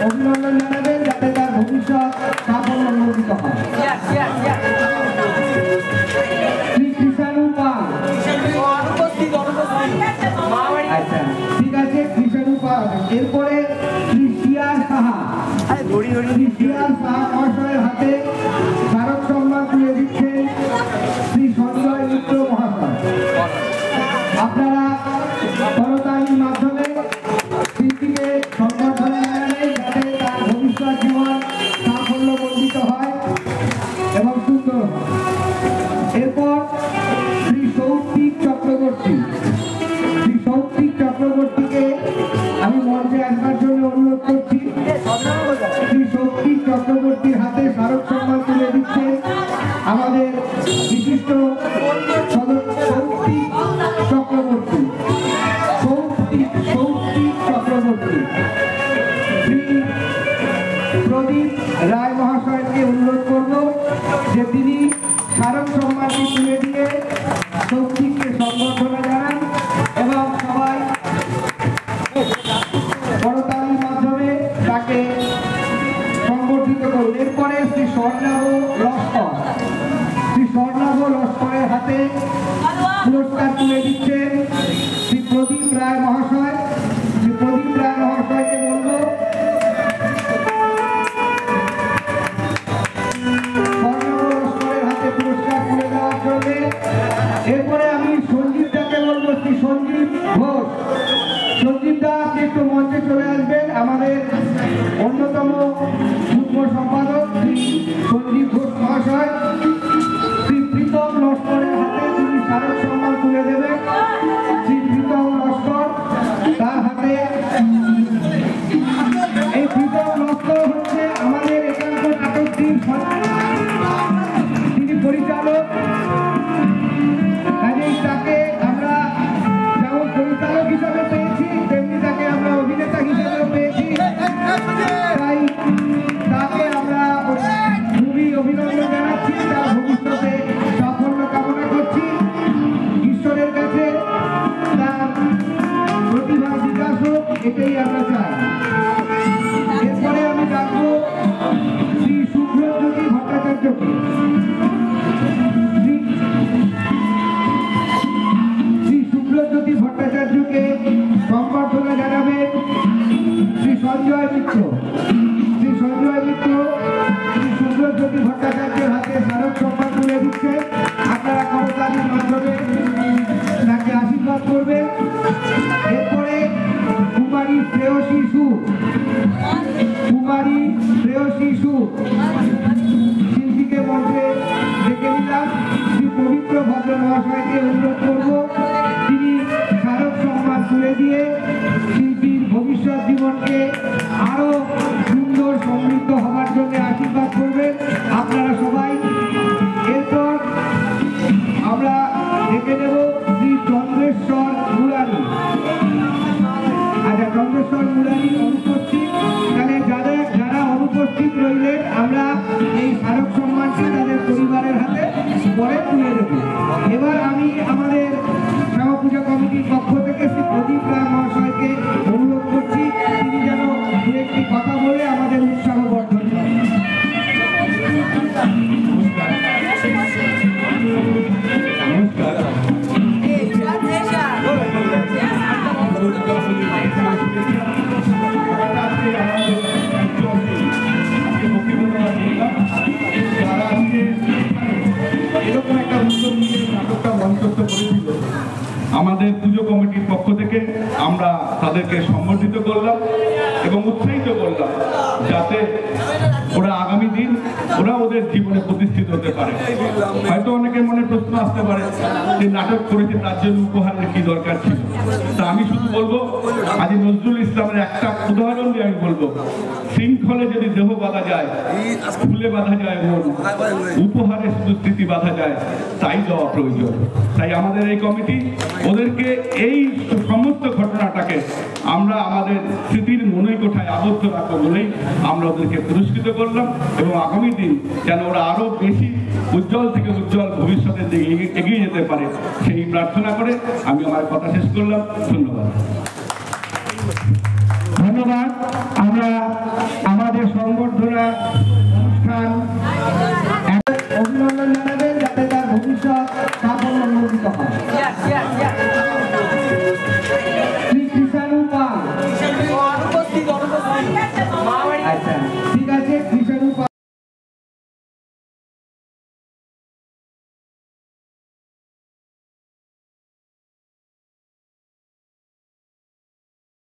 অভিনন্দন জানাবেন যাতে তার ভবিষ্যৎ সাফল্যমণ্ডিত হয়। শ্রী কৃষাণু পাল। আচ্ছা ঠিক আছে, কৃষাণু পাল। এরপরে শ্রী সিয়ার সাহা। শ্রী সিয়ার সাহা মহাশয়ের হাতে স্মারক সম্মান তুলে দিচ্ছেন শ্রী সঞ্জয় মিত্র মহাশয়। আপনারা করতালির মাধ্যমে শিল্পীকে সম্বর্ধনা জানাবেন যাতে তার ভবিষ্যৎ জীবন সাফল্যমণ্ডিত হয় এবং সুন্দর হয়। এরপর শ্রী সৌত্বিক চক্রবর্তী। শ্রী সৌত্বিক চক্রবর্তীকে আমি মঞ্চে আসবার জন্য অনুরোধ করছি। শ্রী সৌত্বিক চক্রবর্তীর হাতে স্মারক সম্মান তুলে দিচ্ছে আমাদের বিশিষ্ট সৌত্বিক চক্রবর্তী। সৌত্বিক চক্রবর্তী শ্রী প্রদীপ রায় মহাশয়কে অনুরোধ করব যে তিনি স্মারক সম্মানটি তুলে দিয়ে সৌত্বিককে সম্বর্ধনা জানান এবং সবাই করতালির মাধ্যমে তাকে সংবর্ধিত করুন। এরপরে শ্রী স্বর্ণাভ লস্কর। শ্রী স্বর্ণাভ লস্করের হাতে পুরস্কার তুলে দিচ্ছেন শ্রী প্রদীপ রায় মহাশয়। শ্রী প্রদীপ রায় মহাশয়কে বলব স্বর্ণাভ লস্করের হাতে পুরস্কার তুলে দেওয়ার জন্য। এরপরে আমি সঞ্জীব দাকে বলব, শ্রী সঞ্জীব ঘোষ। সঞ্জীব দা আপনি একটু মঞ্চে চলে আসবেন। আমাদের অন্যতম যুগ্ম সম্পাদক শ্রী সঞ্জীব ঘোষ মহাশয় শ্রী প্রীতম লস্করের হাতে তিনি স্মারক সম্মান তুলে দেবেন। শ্রী প্রীতম লস্কর, তার হাতে এই প্রীতম লস্কর হচ্ছে আমাদের একান্ত নাটকটির তিনি পরিচালক। কাজেই তাকে আমরা যেমন পরিচালক হিসাবে পেয়েছি তেমনি তাকে আমরা অভিনেতা হিসাবেও পেয়েছি। তাই তাকে আমরা খুবই অভিনন্দন জানাচ্ছি, তার ভবিষ্যতে সাফল্য কামনা করছি। ঈশ্বরের কাছে তার প্রতিভা বিকাশ হোক, এটাই আমরা চাই। এরপরে আমি ডাকবো শ্রী শুভ্রজ্যোতি ভট্টাচার্যকে। শ্রী শুভ্রজ্যোতি ভট্টাচার্যকে সম্বর্ধনা জানাবেন শ্রী সঞ্জয় মিত্র। শ্রী সঞ্জয় মিত্র শ্রী শুভ্রজ্যোতি ভট্টাচার্যের হাতে স্মারক সম্মান তুলে দিচ্ছে। আপনারা করতালির মাধ্যমে তাকে আশীর্বাদ করবেন। এরপরে কুমারী শ্রেয়সী সুর। কুমারী শ্রেয়সী সুর শিল্পীকে মঞ্চে ডেকে নিলাম। শ্রী পবিত্র ভদ্র মহাশয়কে অনুরোধ করব তিনি স্মারক সম্মান তুলে দিয়ে শিল্পীর ভবিষ্যৎ জীবনকে আরো সুন্দর সমৃদ্ধ হওয়ার জন্য আশীর্বাদ করবেন আপনারা সবাই। এরপর আমরা ডেকে নেব শ্রী চন্দ্রেশ্বর মুরারি। আচ্ছা, চন্দ্রেশ্বর মুরারি অনুপস্থিত। তাহলে যারা অনুপস্থিত রইলেন আমরা এই স্মারক সম্মানটি তাদের পরিবারের হাতে পরে তুলে দেব। এবার আমি আমাদের শ্যামা পূজা কমিটির পক্ষ থেকে শ্রী প্রদীপ রায় মহাশয়কে অনুরোধ করছি তিনি যেন দু একটি কথা বলে আমাদের উৎসাহ বর্ধন করেন। এরকম একটা উদ্যোগ নিয়ে নাটকটা মঞ্চস্থ করেছিল আমাদের পুজো কমিটির পক্ষ থেকে আমরা তাদেরকে সম্বর্ধিত করলাম এবং উৎসাহিত করলাম যাতে ওরা আগামী দিন ওরা ওদের জীবনে প্রতিষ্ঠিত হতে পারে। হয়তো অনেকের মনে প্রশ্ন আসতে পারে যে নাটক করেছে তার জন্য উপহারের কি দরকার ছিল। তা আমি শুধু বলবো আজ নজরুল ইসলামের একটা উদাহরণ দিয়ে আমি বলবো, শৃঙ্খলে যদি দেহ বাঁধা যায়, ফুলে বাঁধা যায় মন, উপহারে শুধু স্মৃতি বাঁধা যায়, তাই দেওয়া প্রয়োজন। তাই আমাদের এই কমিটি ওদেরকে এই সমস্ত ঘটনাটাকে আমরা আমাদের স্মৃতির মনৈকোঠায় আবদ্ধ রাখবো বলেই আমরা ওদেরকে পুরস্কৃত করলাম এবং আগামী দিন যেন ওরা আরো বেশি উজ্জ্বল থেকে উজ্জ্বল ভবিষ্যতের দিকে এগিয়ে যেতে পারে সেই প্রার্থনা করে আমি আমার কথা শেষ করলাম। ধন্যবাদ। ধন্যবাদ। আমরা ভবিষ্যৎ সাফল্য উন্নতিত হয়।